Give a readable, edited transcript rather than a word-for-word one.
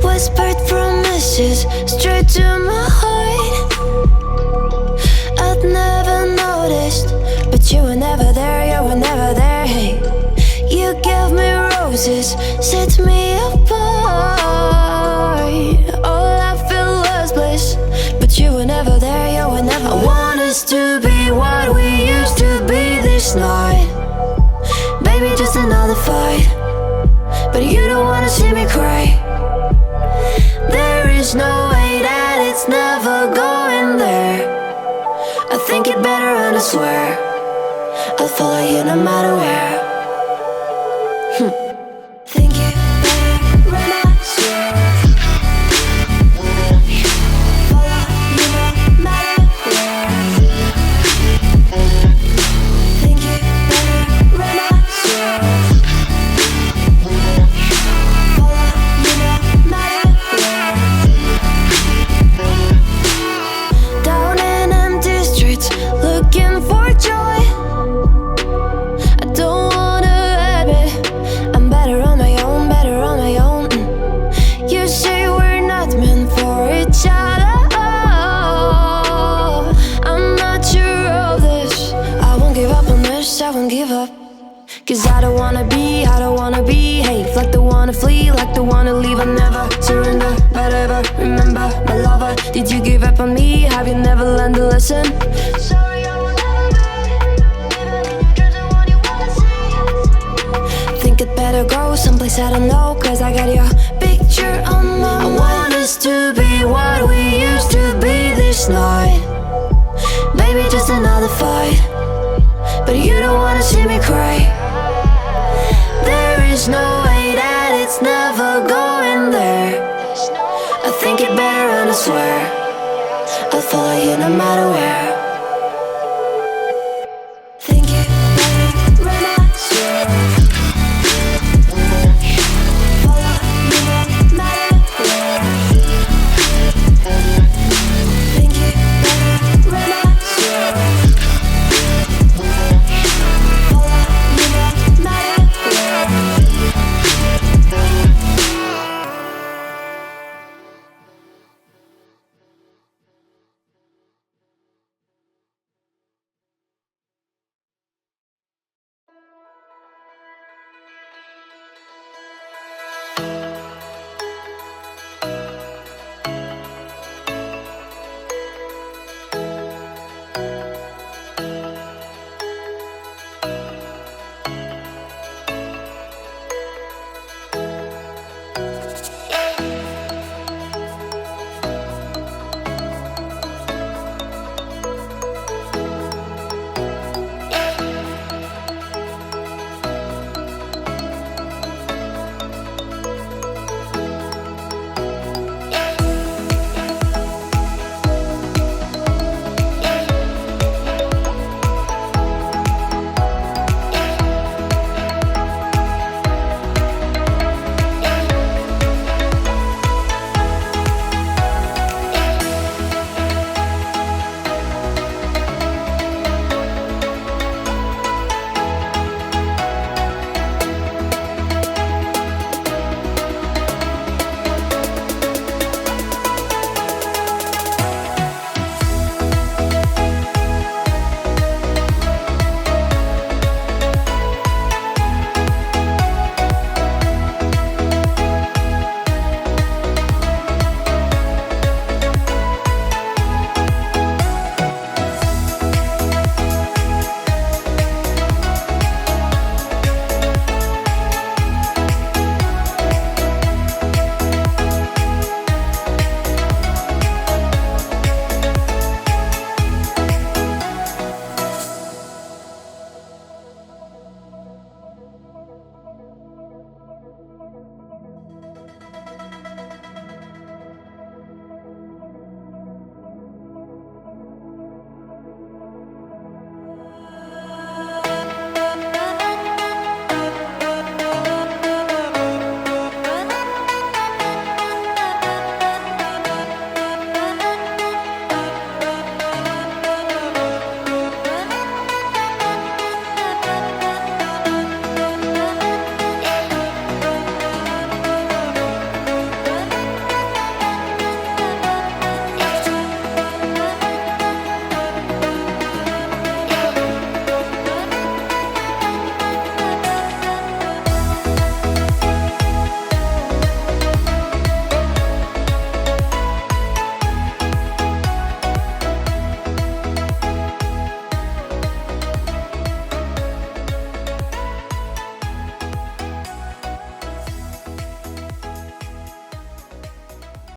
Whispered promises straight to my heart. I'd never noticed, but you were never there, you were never there. Hey, you gave me roses, set me apart. All I feel was bliss, but you were never there, you were never there. I want us to be what we used to be this night. Baby, just another fight, but you don't wanna see me cry. There is no way that it's never going there. I think it better and I swear I'll follow you no matter where. Think it better and I swear follow you no matter where. Think it better and I swear follow you no matter where. Down in empty streets, looking for joy. I don't wanna admit I'm better on my own, better on my own. You say we're not meant for each other. I'm not sure of this. I won't give up on this, I won't give up. Cause I don't wanna behave like the one to flee, like the one to leave. I never surrender, but ever remember my lover. Did you give up on me? Have you never learned to listen? Sorry, I will never be even in your dreams the one you wanna see. Think it better go someplace I don't know, cause I got your picture on my mind. I want us to be what we used to be this night. Baby, just another fight, but you don't wanna see me cry. There is no way that it's never going there. I think it better and I swear I'll follow you no matter